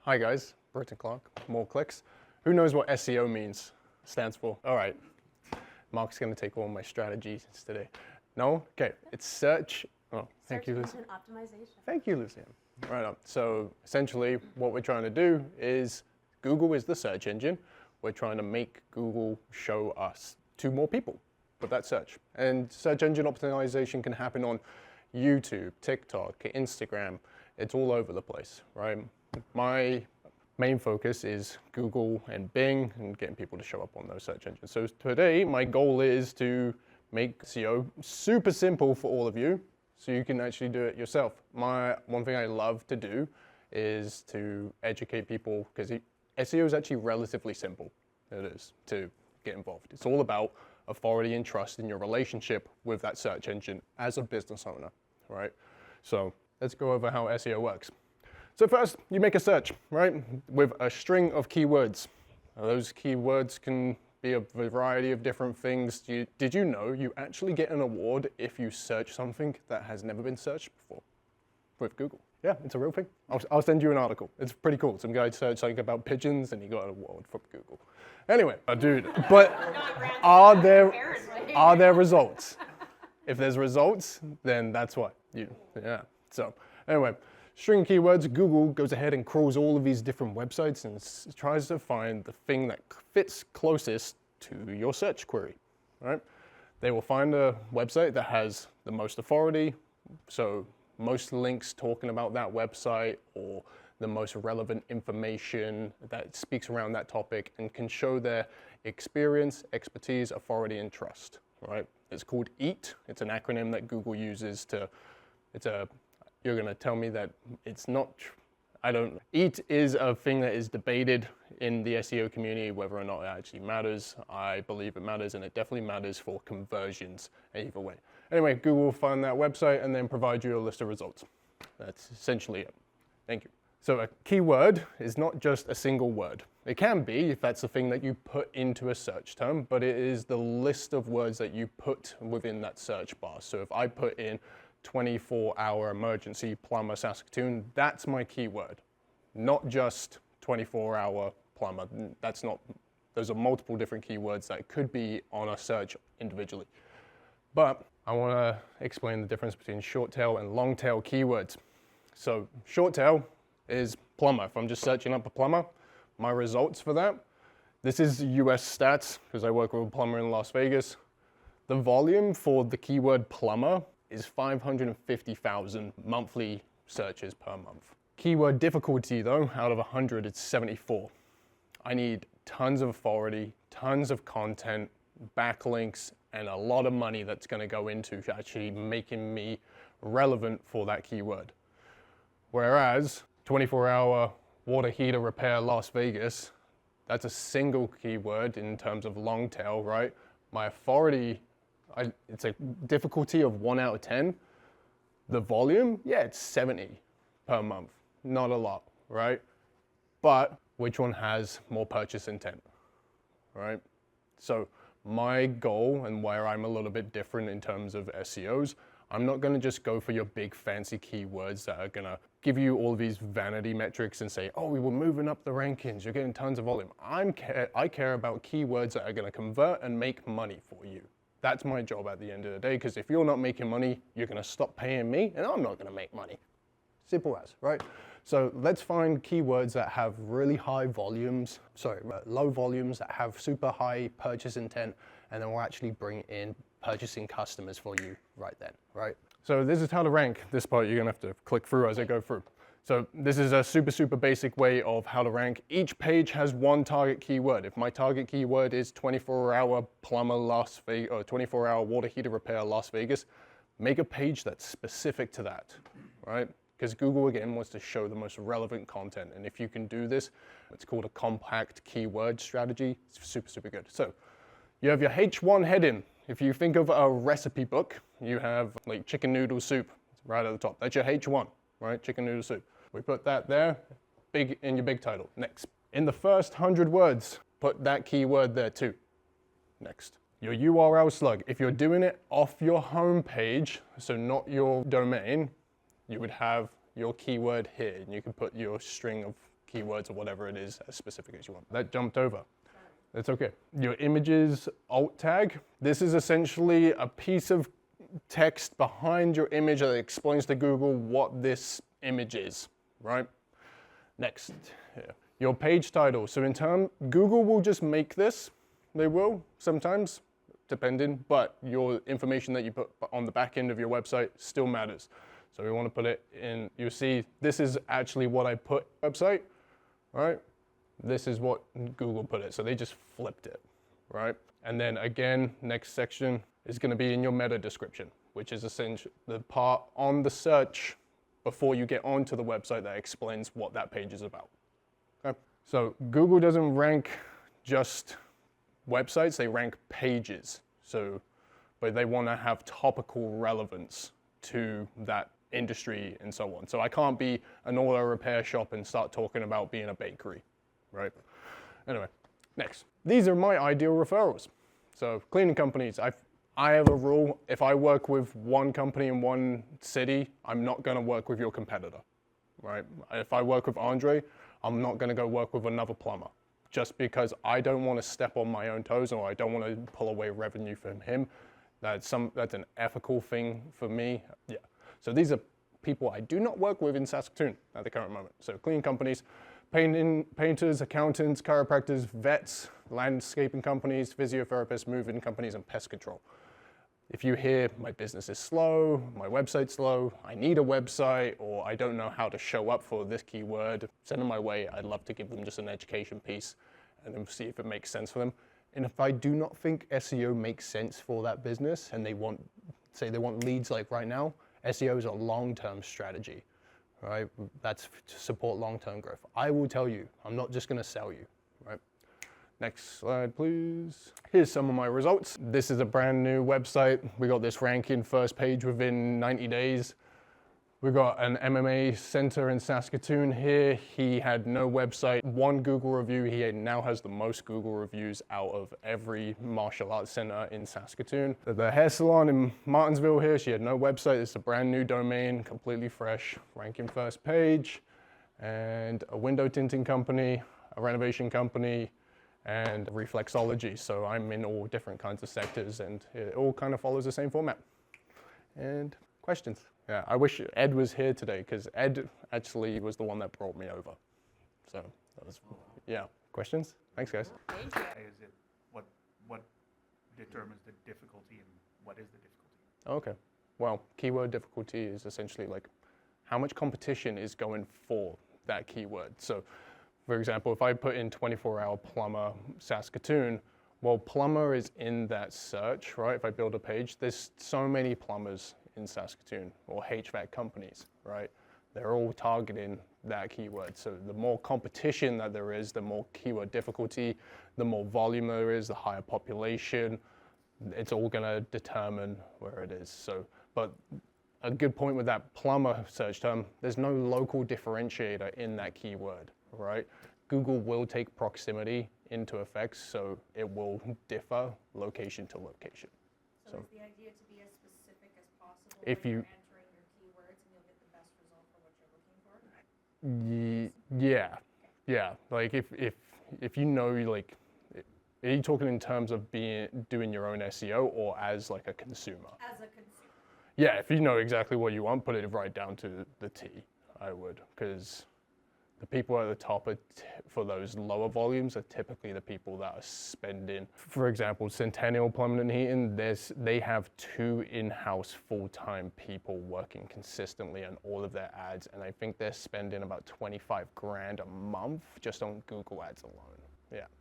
Hi guys, Barrington Clark, more Clix. Who knows what SEO means, stands for? All right, Mark's gonna take all my strategies today. No? Okay, it's search. Oh, thank you, Lucy. Search engine optimization. Thank you, Lucy. Right on. So essentially what we're trying to do is, Google is the search engine. We're trying to make Google show us to more people with that search. And search engine optimization can happen on YouTube, TikTok, Instagram. It's all over the place, right? My main focus is Google and Bing and getting people to show up on those search engines. So today, my goal is to make SEO super simple for all of you so you can actually do it yourself. One thing I love to do is to educate people, because SEO is actually relatively simple. It is to get involved. It's all about authority and trust in your relationship with that search engine as a business owner, right? So let's go over how SEO works. So first, you make a search, right, with a string of keywords. Now, those keywords can be a variety of different things. Did you know you actually get an award if you search something that has never been searched before with Google? Yeah, it's a real thing. I'll send you an article. It's pretty cool. Some guy searched something about pigeons and he got an award from Google. Anyway, dude, but are there results? If there's results, then that's what yeah. So anyway, string keywords, Google goes ahead and crawls all of these different websites and tries to find the thing that fits closest to your search query, right? They will find a website that has the most authority, so most links talking about that website, or the most relevant information that speaks around that topic and can show their experience, expertise, authority, and trust, right? It's called EAT. It's an acronym that Google uses you're gonna tell me that it's not, EAT is a thing that is debated in the SEO community, whether or not it actually matters. I believe it matters, and it definitely matters for conversions either way. Anyway, Google will find that website and then provide you a list of results. That's essentially it. Thank you. So a keyword is not just a single word. It can be if that's the thing that you put into a search term, but it is the list of words that you put within that search bar. So if I put in 24-hour emergency plumber Saskatoon, that's my keyword, not just 24-hour plumber. Those are multiple different keywords that could be on a search individually. But I want to explain the difference between short tail and long tail keywords. So short tail is plumber. If I'm just searching up a plumber, my results for that, this is US stats because I work with a plumber in Las Vegas. The volume for the keyword plumber is 550,000 monthly searches per month. Keyword difficulty though, out of 100, it's 74. I need tons of authority, tons of content, backlinks, and a lot of money that's gonna go into actually making me relevant for that keyword. Whereas 24-hour water heater repair Las Vegas, that's a single keyword in terms of long tail, right? My authority, it's a difficulty of 1 out of 10. The volume, yeah, it's 70 per month. Not a lot, right? But which one has more purchase intent, right? So my goal, and where I'm a little bit different in terms of SEOs, I'm not gonna just go for your big fancy keywords that are gonna give you all these vanity metrics and say, oh, we were moving up the rankings, you're getting tons of volume. I care about keywords that are gonna convert and make money for you. That's my job at the end of the day, because if you're not making money, you're gonna stop paying me, and I'm not gonna make money. Simple as, right? So let's find keywords that have really high volumes, low volumes, that have super high purchase intent, and then we'll actually bring in purchasing customers for you right then, right? So this is how to rank. This part you're gonna have to click through as I go through. So this is a super basic way of how to rank. Each page has one target keyword. If my target keyword is 24-hour plumber Las Vegas, or 24-hour water heater repair Las Vegas, make a page that's specific to that, right? Because Google, again, wants to show the most relevant content. And if you can do this, it's called a compact keyword strategy. It's super good. So you have your H1 heading. If you think of a recipe book, you have like chicken noodle soup right at the top. That's your H1, right? Chicken noodle soup. We put that there, big in your big title. Next. In the first 100 words, put that keyword there too. Next. Your URL slug. If you're doing it off your home page, so not your domain, you would have your keyword here, and you can put your string of keywords or whatever it is as specific as you want. That jumped over. That's okay. Your images alt tag. This is essentially a piece of text behind your image that explains to Google what this image is, right? Next, your page title. So Google will just make this. They will sometimes, depending, but your information that you put on the back end of your website still matters. So we want to put it in, you see, this is actually what I put website, right? This is what Google put it. So they just flipped it, right? And then again, next section is going to be in your meta description, which is essentially the part on the search before you get onto the website that explains what that page is about. Okay? So Google doesn't rank just websites, they rank pages. But they want to have topical relevance to that industry and so on. So I can't be an auto repair shop and start talking about being a bakery, right? Anyway, next. These are my ideal referrals. So cleaning companies, I have a rule. If I work with one company in one city, I'm not going to work with your competitor, right? If I work with Andre, I'm not going to go work with another plumber, just because I don't want to step on my own toes or I don't want to pull away revenue from him. That's an ethical thing for me. Yeah. So these are people I do not work with in Saskatoon at the current moment. So cleaning companies, painters, accountants, chiropractors, vets, landscaping companies, physiotherapists, moving companies, and pest control. If you hear my business is slow, my website's slow, I need a website, or I don't know how to show up for this keyword, send them my way. I'd love to give them just an education piece and then see if it makes sense for them. And if I do not think SEO makes sense for that business and they want leads like right now, SEO is a long-term strategy, right? That's to support long-term growth. I will tell you, I'm not just gonna sell you, right? Next slide, please. Here's some of my results. This is a brand new website. We got this ranking first page within 90 days. We got an MMA center in Saskatoon here. He had no website, 1 Google review. He now has the most Google reviews out of every martial arts center in Saskatoon. The hair salon in Martinsville here, she had no website. It's a brand new domain, completely fresh, ranking first page. And a window tinting company, a renovation company, and reflexology. So I'm in all different kinds of sectors and it all kind of follows the same format. And questions? Yeah, I wish Ed was here today because Ed actually was the one that brought me over. So that was, yeah. Questions? Thanks, guys. Thank you. Is it what determines the difficulty and what is the difficulty? Okay. Well, keyword difficulty is essentially like how much competition is going for that keyword. So, for example, if I put in 24-hour plumber Saskatoon, well, plumber is in that search, right? If I build a page, there's so many plumbers in Saskatoon or HVAC companies, right? They're all targeting that keyword. So the more competition that there is, the more keyword difficulty, the more volume there is, the higher population, it's all gonna determine where it is. So, but a good point with that plumber search term, there's no local differentiator in that keyword, right? Google will take proximity into effect, so it will differ location to location. So is the idea to be as specific as possible if when you you're entering your keywords and you'll get the best result for what you're looking for? Yeah, yeah. Like if you know, like, are you talking in terms of doing your own SEO or as like a consumer? As a consumer. Yeah, if you know exactly what you want, put it right down to the T, I would, because the people at the top for those lower volumes are typically the people that are spending. For example, Centennial Plumbing and Heating, they have 2 in-house full-time people working consistently on all of their ads, and I think they're spending about 25 grand a month just on Google ads alone. Yeah.